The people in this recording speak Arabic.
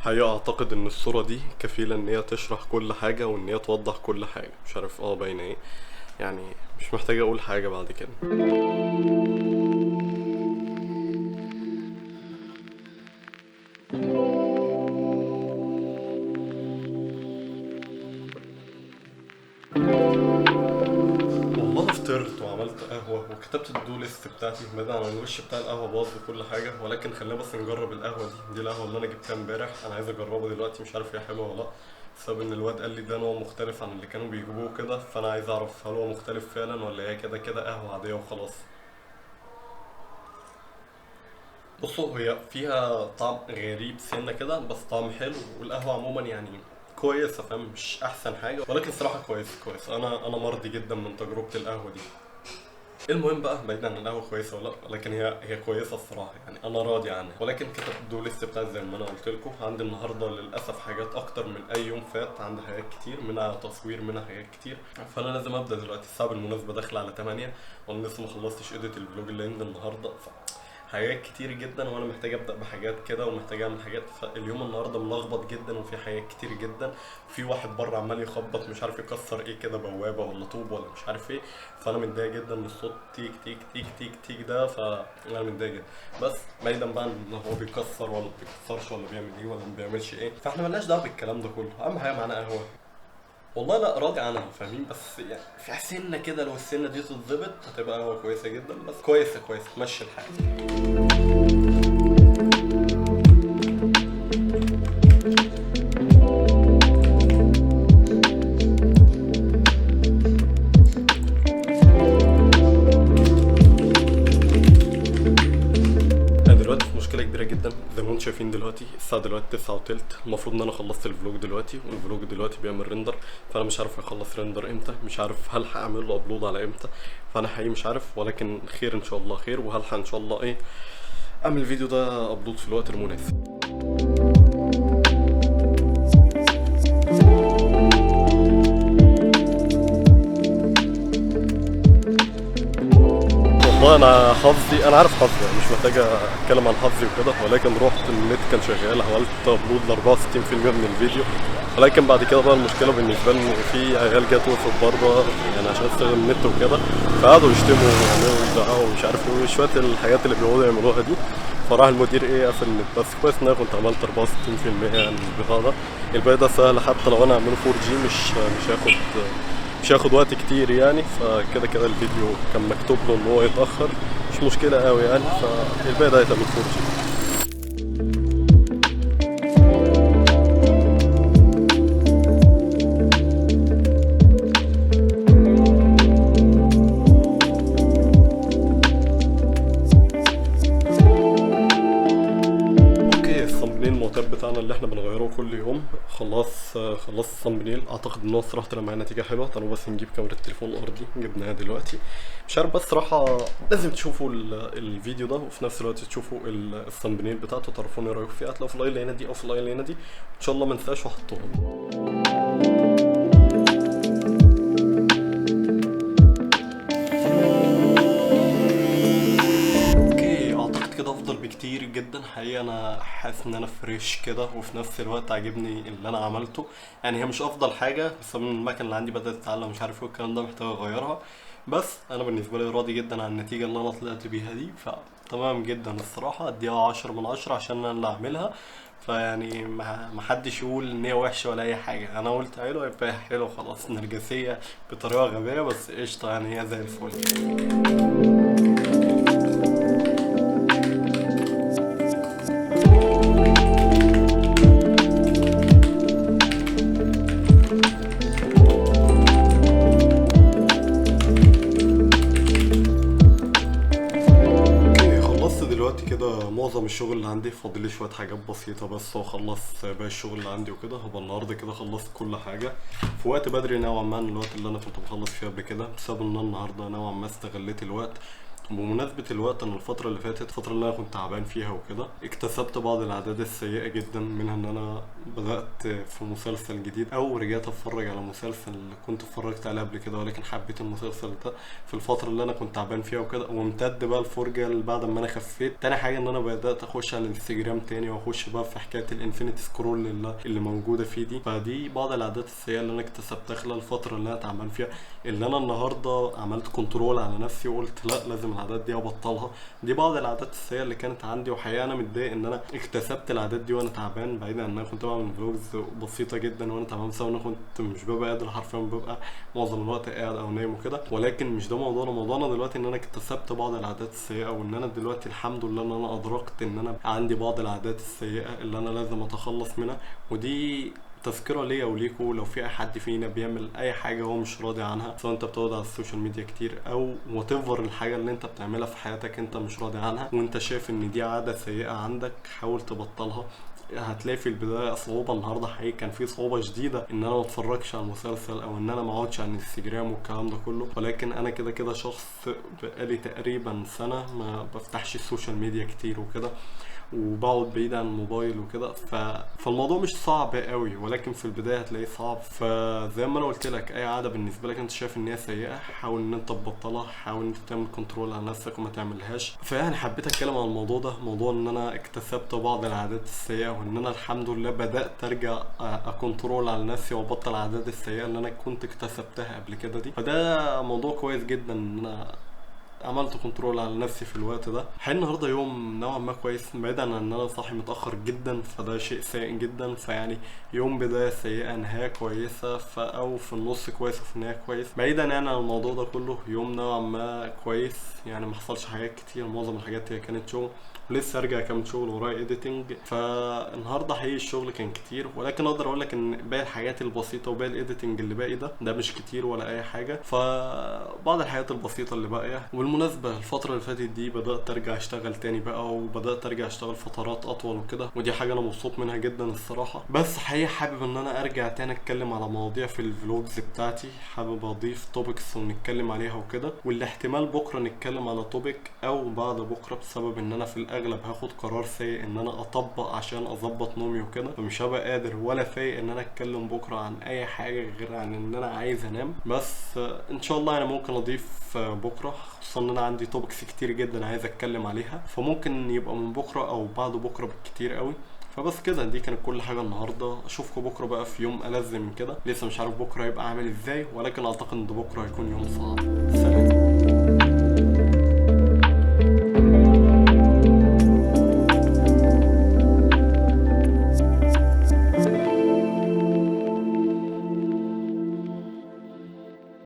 حقيقة اعتقد ان الصورة دي كفيلة ان هي تشرح كل حاجة وان هي توضح كل حاجة. مش عارف باينة ايه يعني. مش محتاج اقول حاجة بعد كده. والله فطرت وعملت قهوة وكتبت الدو ليست بتاعتي بعيد عن الوش بتاع القهوة باظ وكل حاجة، ولكن خلينا بس نجرب القهوة دي القهوة اللي انا جبتها امبارح. انا عايز اجربه دلوقتي، مش عارف هي حلوة ولا لا، بسبب ان الواد قال لي ده نوع مختلف عن اللي كانوا بيجيبوه كده، فانا عايز اعرف هل هو مختلف فعلا ولا هي كده كده قهوة عادية وخلاص. بصوا، هي فيها طعم غريب سنة كده بس طعم حلو، والقهوة عموما يعني كويسة، فاهم؟ مش أحسن حاجة ولكن صراحة كويس. أنا مرضي جدا من تجربة القهوة دي. المهم بقى، بعيدا عن القهوة كويسة ولا لا، ولكن هي كويسة الصراحة، يعني أنا راضي عنها. ولكن كتبت الدو ليست بتاعتي زي ما أنا قلت لكم. عندي النهاردة للأسف حاجات أكتر من أي يوم فات، عندي حاجات كتير منها تصوير منها حاجات كتير. فأنا لازم أبدأ دلوقتي. الساعة بالمناسبة داخلة على 8 وأنا لسه ما خلصتش إيديت الفلوج اللي عندي النهاردة. حاجات كتير جدا وانا محتاج ابدا بحاجات كده ومحتاج اعمل حاجات. فاليوم النهارده ملخبط جدا وفي حاجات كتير جدا. في واحد بره عمال يخبط، مش عارف يكسر ايه كده، بوابه ولا طوب ولا مش عارف ايه. فانا متضايق جدا من الصوت تيك تيك تيك تيك تيك ده، فانا متضايق جدا. بس بعيدا بقى عن ان هو بيكسر ولا ما بيكسرش ولا بيعمل ايه ولا ما بيعملش ايه، فاحنا ملناش دعوه بالكلام ده كله. اهم حاجه معانا قهوه. والله لا، راضي عنها فاهمين، بس يعني في سنه كده، لو السنه دي تتظبط هتبقى قهوه كويسه جدا. بس كويسه تمشي الحال. انا دلوقتي في مشكله كبيره جدا. زي ما انتم شايفين دلوقتي الساعه دلوقتي 9 وتلت، المفروض ان انا خلصت الفلوج دلوقتي، والفلوج دلوقتي بيعمل ريندر. فانا مش عارف اخلص ريندر امتى، مش عارف هلحق اعمل له ابلود على امتى. فانا حقيقي مش عارف، ولكن خير ان شاء الله خير، وهلحق ان شاء الله ايه اعمل الفيديو ده ابلود في الوقت المناسب. والله انا حظي، انا عارف حظي يعني، مش محتاج اتكلم عن حظي وكده، ولكن رحت النت كان شغال، عملت ابلود ل 64% من الفيديو. ولكن بعد كده بقى المشكله بالنسبه لي ان في عيال جت وقفت بره يعني عشان استخدم النت وكده، فقعدوا يشتموا ويعملوا ويزعقوا ومش عارف ايه وشويه الحاجات اللي بيقعدوا يعملوها دي. فراح المدير ايه قفل النت. بس كويس ان انا كنت عملت 64% يعني من البتاع ده. الباقي ده سهل، حتى لو انا اعمله 4G مش هياخد وقت كتير يعني. فكده كده الفيديو كان مكتوب له ان هو يتاخر، مش مشكله قوي يعني. فالباقي ده هيتعمل 4G. اوكي، الثمبنيل المعتاد بتاعنا اللي احنا بنغيره كل يوم خلاص الثمبنيل. اعتقد ان هو الصراحه طلع معايا نتيجه حلوه. تعالوا بس نجيب كاميرا التليفون الارضي، جبناها دلوقتي. مش عارف، بس صراحه لازم تشوفوا الفيديو ده وفي نفس الوقت تشوفوا الثمبنيل بتاعته، تعرفوني رايكم فيه. هتلاقوا في اللاين اللي هنا دي او في اللاين اللي هنا دي ان شاء الله ما انساش واحطهم. اوكي، اعتقد كده افضل بكتير جدا. حقيقة انا حاسس ان انا فريش كده، وفي نفس الوقت عاجبني اللي انا عملته. يعني هي مش افضل حاجة بسبب ان المكنة اللي عندي بدأت تتعلم مش عارف ايه والكلام ده، محتاج اغيرها. بس انا بالنسبة لي راضي جدا عن النتيجة اللي انا طلعت بيها دي. فتمام جدا الصراحة، اديها 10 من 10 عشان انا اللي اعملها. فيعني ما حدش يقول ان هي وحشة ولا اي حاجة. انا قلت حلو يبقى حلو خلاص. نرجسية بطريقة غبية بس قشطة يعني، هي زي الفل. اوكي، خلصت دلوقتي كده معظم الشغل اللي عندي. فاضل لي شويه حاجات بسيطه بس واخلص باقي الشغل اللي عندي وكده. هبقى النهارده كده خلصت كل حاجه في وقت بدري نوعا ما عن الوقت اللي انا كنت بخلص فيه قبل كده، بسبب ان أنا النهارده نوعا ما استغليت الوقت بمناسبة الوقت، انا الفترة اللي فاتت، الفترة اللي انا كنت تعبان فيها وكده، اكتسبت بعض العادات السيئة جدا، منها ان انا بدأت في مسلسل جديد، او رجعت اتفرج على مسلسل كنت اتفرجت عليه قبل كده ولكن حبيت المسلسل ده في الفترة اللي انا كنت تعبان فيها وكده، وامتد بقى الفرجة بعد ما انا خفيت. تاني حاجة ان انا بدأت اخش على الانستجرام تاني، واخش بقى في حكاية الانفينيتي سكرول اللي موجودة فيه دي. فدي بعض العادات السيئة اللي انا اكتسبتها خلال الفترة اللي انا تعبان فيها، اللي انا النهارده عملت كنترول على نفسي وقلت لا، لازم العادات دي ابطلها. دي بعض العادات السيئه اللي كانت عندي، وحقيقه انا متضايق ان انا اكتسبت العادات دي وانا تعبان، بعيدا عن ان انا كنت بعمل فلوجز بسيطه جدا وانا تعبان، بسبب ان انا كنت مش ببقى قادر حرفيا، ببقى معظم الوقت قاعد او نايم وكده. ولكن مش ده موضوعنا دلوقتي، ان انا اكتسبت بعض العادات السيئه، وان انا دلوقتي الحمد لله ان انا ادركت ان انا عندي بعض العادات السيئه اللي انا لازم اتخلص منها. ودي تذكرة ليا وليكوا، لو في اي حد فينا بيعمل اي حاجة هو مش راضي عنها، سواء انت بتقعد على السوشيال ميديا كتير او whatever الحاجة اللي انت بتعملها في حياتك انت مش راضي عنها، وانت شايف ان دي عادة سيئة عندك، حاول تبطلها. هتلاقي في البداية صعوبة. النهاردة حقيقي كان في صعوبة شديدة ان انا ما اتفرجش على المسلسل، او ان انا ما اقعدش على الانستجرام والكلام ده كله، ولكن انا كده كده شخص بقالي تقريبا سنة ما بفتحش السوشيال ميديا كتير وكده، وبقعد بعيد عن الموبايل وكده. فالموضوع مش صعب قوي، ولكن في البدايه هتلاقيه صعب. فزي ما انا قلت لك، اي عاده بالنسبه لك انت شايف ان هي سيئه، حاول ان انت تبطلها، حاول ان انت تعمل كنترول على نفسك وما تعملهاش. فيعني حبيت اتكلم عن الموضوع ده، موضوع ان انا اكتسبت بعض العادات السيئه، وان انا الحمد لله بدات ارجع اكنترول على نفسي وابطل العادات السيئه اللي انا كنت اكتسبتها قبل كده دي. فده موضوع كويس جدا ان انا عملت كنترول على نفسي في الوقت ده. حين النهارده يوم نوعا ما كويس، بعيدا عن ان انا صاحي متاخر جدا، فده شيء سيء جدا. فيعني يوم بدايه سيئه نهايه كويسه، او في النص كويس وفي النهايه كويس. بعيدا يعني عن الموضوع ده كله، يوم نوعا ما كويس، يعني ما حصلش حاجات كتير، معظم الحاجات هي كانت شغل، لسه ارجع كام شغل ورايا ايديتنج. فالنهارده حقيقي الشغل كان كتير، ولكن اقدر اقول لك ان باقي الحاجات البسيطه وباقي الايديتنج اللي باقي ده مش كتير ولا اي حاجه. فبعض الحاجات البسيطه اللي باقيه. والمناسبه الفتره اللي فاتت دي بدات ارجع اشتغل تاني بقى، وبدات ارجع اشتغل فترات اطول وكده، ودي حاجه انا مبسوط منها جدا الصراحه. بس حقيقي حابب ان انا ارجع تاني اتكلم على مواضيع في الفلوجز بتاعتي، حابب اضيف توبكس ونتكلم عليها وكده، واللي احتمال بكره نتكلم على توبك او بعد بكره، بسبب ان انا في الاغلب هاخد قرار سيء ان انا اطبق عشان اظبط نومي وكده، فمش هبقى قادر ولا فايق ان انا اتكلم بكره عن اي حاجه غير عن ان انا عايز انام. بس ان شاء الله انا ممكن اضيف بكره، خصوصا ان انا عندي توبكس كتير جدا عايز اتكلم عليها، فممكن يبقى من بكره او بعد بكره بالكتير قوي. فبس كده، دي كانت كل حاجه النهارده. اشوفكم بكره بقى في يوم ألذ من كده. لسه مش عارف بكره هيبقى عامل ازاي، ولكن اعتقد ان بكره هيكون يوم صعب. سلام.